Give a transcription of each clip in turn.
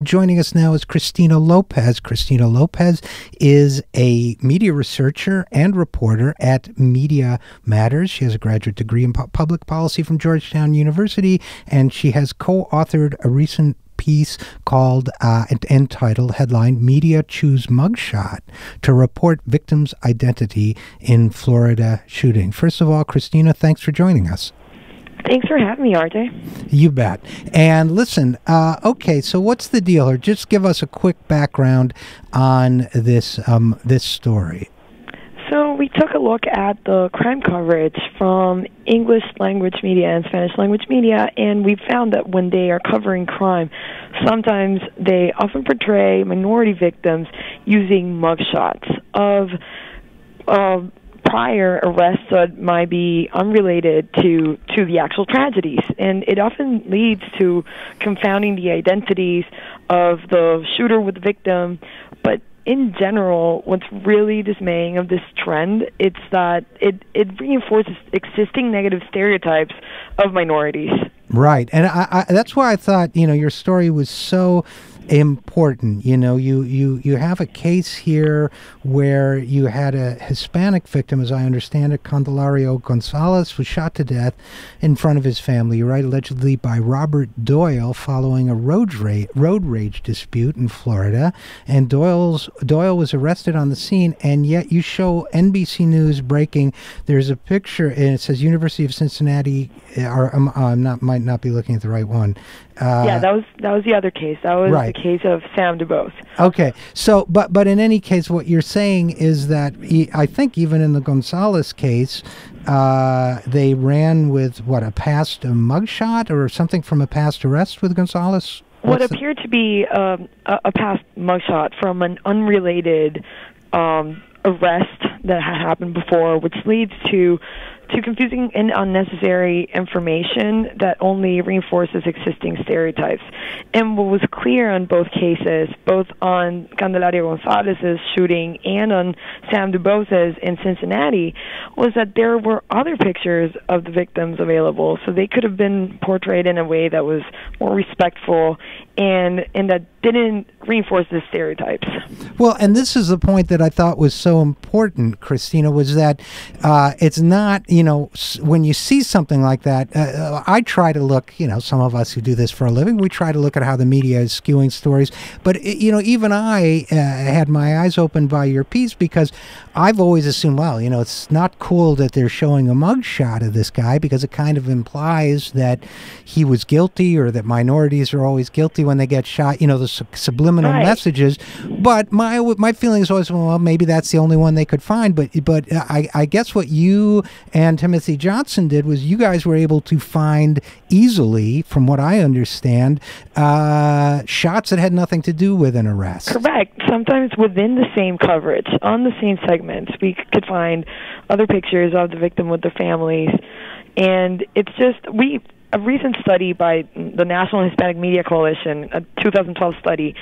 Joining us now is Cristina Lopez. Cristina Lopez is a media researcher and reporter at Media Matters. She has a graduate degree in public policy from Georgetown University, and she has co-authored a recent piece called entitled headline "Media Choose Mugshot to Report Victims' Identity in Florida Shooting." First of all, Cristina, thanks for joining us. Thanks for having me, RJ. You bet. And listen, okay, so what's the deal? Or just give us a quick background on this story. So we took a look at the crime coverage from English language media and Spanish language media, and we found that when they are covering crime, sometimes they often portray minority victims using mugshots of prior arrests that might be unrelated to the actual tragedies. And it often leads to confounding the identities of the shooter with the victim. But in general, what's really dismaying of this trend, it's that it reinforces existing negative stereotypes of minorities. Right. And I that's why I thought, your story was so important. You have a case here where you had a Hispanic victim, as I understand it, Candelario Gonzalez, was shot to death in front of his family, you're right, allegedly by Robert Doyle following a road rage dispute in Florida. And Doyle was arrested on the scene, and yet you show NBC News breaking. There's a picture, and it says University of Cincinnati, might not be looking at the right one. Yeah, that was the other case. That was right. The case of Sam DuBose. Okay, so but in any case, what you're saying is that I think even in the Gonzalez case, they ran with a past mugshot or something from a past arrest with Gonzalez. What appeared to be a past mugshot from an unrelated arrest that had happened before, which leads to confusing and unnecessary information that only reinforces existing stereotypes. And what was clear on both cases, both on Candelario Gonzalez's shooting and on Sam DuBose's in Cincinnati, was that there were other pictures of the victims available, so they could have been portrayed in a way that was more respectful and that didn't reinforce the stereotypes. Well, and this is the point that I thought was so important, Cristina, was that it's not, when you see something like that, I try to look, some of us who do this for a living, we try to look at how the media is skewing stories. But, even I had my eyes opened by your piece, because I've always assumed, well, it's not cool that they're showing a mugshot of this guy, because it kind of implies that he was guilty, or that minorities are always guilty when they get shot, the subliminal messages. But my feeling is always, well, maybe that's the only one they could find. But I guess what you and Timothy Johnson did was you guys were able to find easily, from what I understand, shots that had nothing to do with an arrest. Correct. Sometimes within the same coverage, on the same segments, we could find other pictures of the victim with their families. And it's just, a recent study by the National Hispanic Media Coalition, a 2012 study,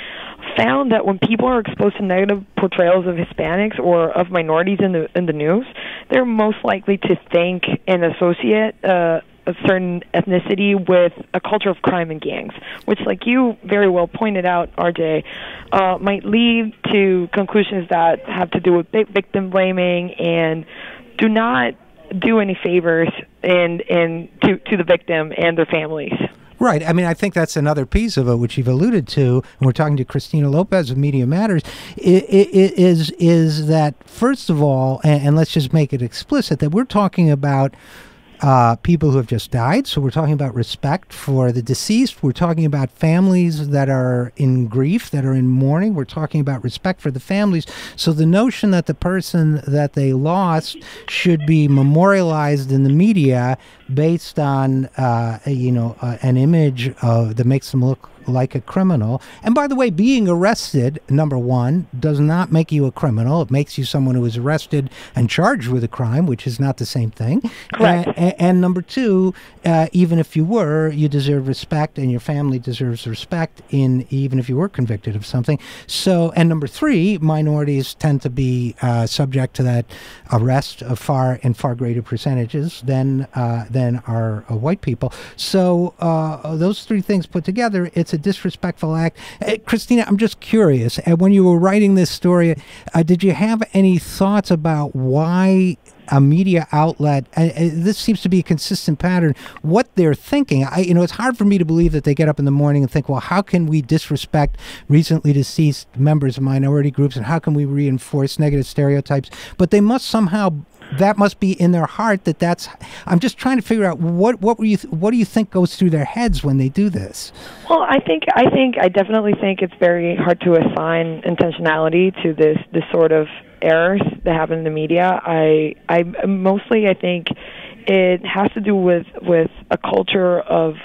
found that when people are exposed to negative portrayals of Hispanics or of minorities in the news, they're most likely to think and associate a certain ethnicity with a culture of crime and gangs, which, like you very well pointed out, RJ, might lead to conclusions that have to do with victim blaming and do not do any favors to the victim and their families. Right. I mean, I think that's another piece of it, which you've alluded to, and we're talking to Cristina Lopez of Media Matters, is that, first of all, and let's just make it explicit, that we're talking about people who have just died. So we're talking about respect for the deceased. We're talking about families that are in grief, that are in mourning. We're talking about respect for the families. So the notion that the person that they lost should be memorialized in the media based on, an image that makes them look like a criminal. And by the way, being arrested, number one, does not make you a criminal. It makes you someone who is arrested and charged with a crime, which is not the same thing. Correct. And number two, even if you were, you deserve respect, and your family deserves respect even if you were convicted of something. So, and number three, minorities tend to be subject to that arrest in far greater percentages than are white people. So those three things put together, it's a a disrespectful act. Cristina, I'm just curious. When you were writing this story, did you have any thoughts about why a media outlet, this seems to be a consistent pattern, what they're thinking? It's hard for me to believe that they get up in the morning and think, well, how can we disrespect recently deceased members of minority groups, and how can we reinforce negative stereotypes? But they must somehow, that must be in their heart that's, I'm just trying to figure out what do you think goes through their heads when they do this? Well, I definitely think it's very hard to assign intentionality to this sort of errors that happen in the media. I think it has to do with a culture of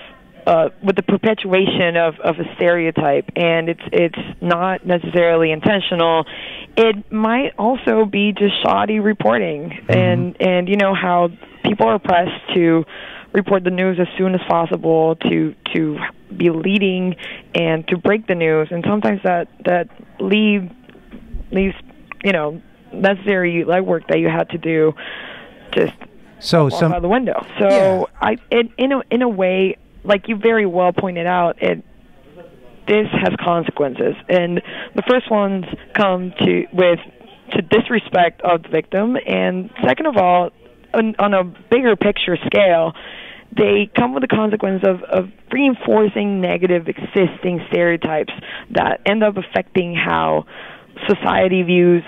with the perpetuation of a stereotype, and it's not necessarily intentional. It might also be just shoddy reporting, and how people are pressed to report the news as soon as possible, to be leading and to break the news, and sometimes that leaves necessary legwork that you had to do just walk out the window. So yeah. In a way, like you very well pointed out, this has consequences, and the first ones come to disrespect of the victim, and second of all, on a bigger picture scale, they come with the consequence of reinforcing negative existing stereotypes that end up affecting how society views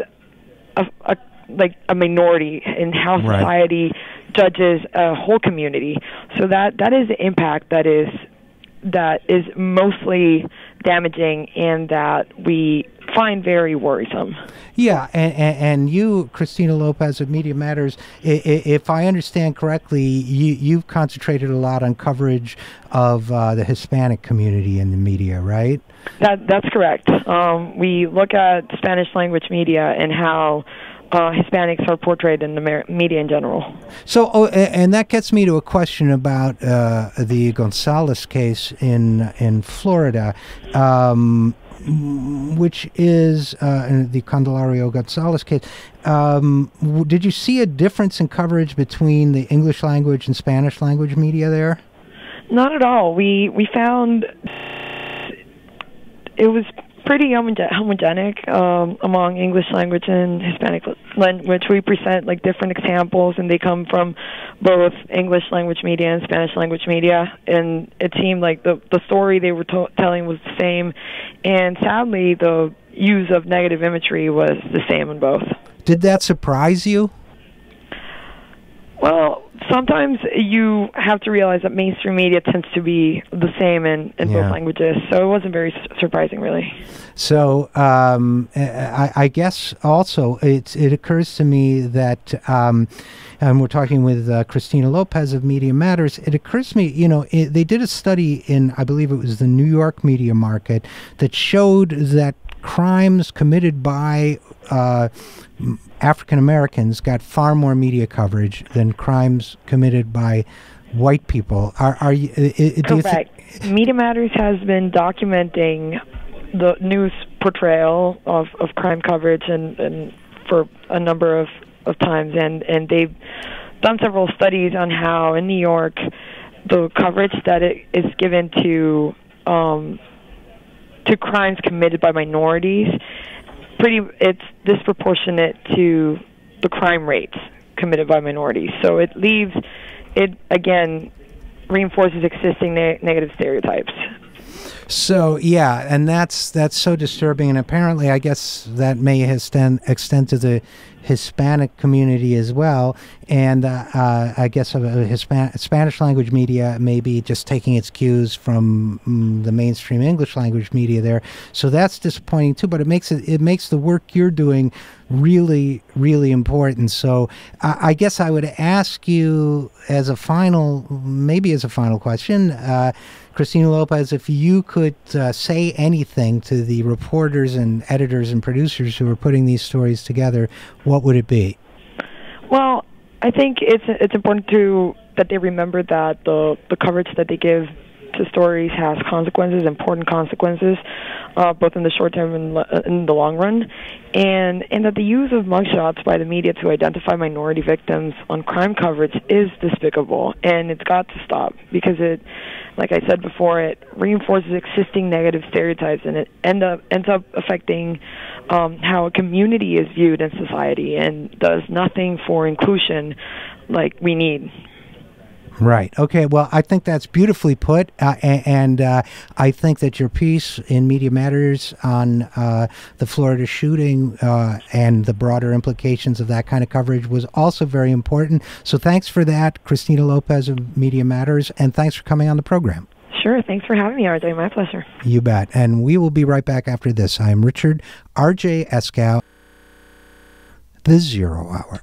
a minority, and how society judges a whole community. So that is the impact that is mostly damaging, and that we find very worrisome. Yeah, and you, Cristina Lopez of Media Matters, if I understand correctly, you've concentrated a lot on coverage of the Hispanic community in the media, right? That's correct. We look at Spanish language media and how Hispanics are portrayed in the media in general. So, and that gets me to a question about the Gonzalez case in Florida, which is the Candelario Gonzalez case. Did you see a difference in coverage between the English language and Spanish language media there? Not at all. We found it was pretty homogenic among English language and Hispanic language. We present different examples, and they come from both English language media and Spanish language media, and it seemed like the story they were telling was the same, and sadly the use of negative imagery was the same in both. Did that surprise you? Well, sometimes you have to realize that mainstream media tends to be the same in both languages, so it wasn't very surprising, really. So I guess also it occurs to me that, and we're talking with Cristina Lopez of Media Matters, it occurs to me, they did a study in, I believe it was the New York media market, that showed that crimes committed by African Americans got far more media coverage than crimes committed by white people. Are you? Correct. Media Matters has been documenting the news portrayal of crime coverage and for a number of times, and they've done several studies on how in New York the coverage that it is given to crimes committed by minorities, it's disproportionate to the crime rates committed by minorities. So it again reinforces existing negative stereotypes. So yeah, and that's so disturbing, and apparently I guess that may extend to the Hispanic community as well, and I guess Spanish language media may be just taking its cues from the mainstream English language media there. So that's disappointing too, but it makes the work you're doing really, really important. So I guess I would ask you as a final question, Cristina Lopez, if you could say anything to the reporters and editors and producers who are putting these stories together, what would it be? Well, I think it's important that they remember that the coverage that they give to stories has consequences, important consequences, both in the short term and in the long run, and that the use of mugshots by the media to identify minority victims on crime coverage is despicable, and it's got to stop, because it, like I said before, it reinforces existing negative stereotypes, and it ends up affecting how a community is viewed in society, and does nothing for inclusion like we need. Right. Okay. Well, I think that's beautifully put, and I think that your piece in Media Matters on the Florida shooting and the broader implications of that kind of coverage was also very important. So thanks for that, Cristina Lopez of Media Matters, and thanks for coming on the program. Sure. Thanks for having me, RJ. My pleasure. You bet. And we will be right back after this. I'm Richard RJ Eskow, The Zero Hour.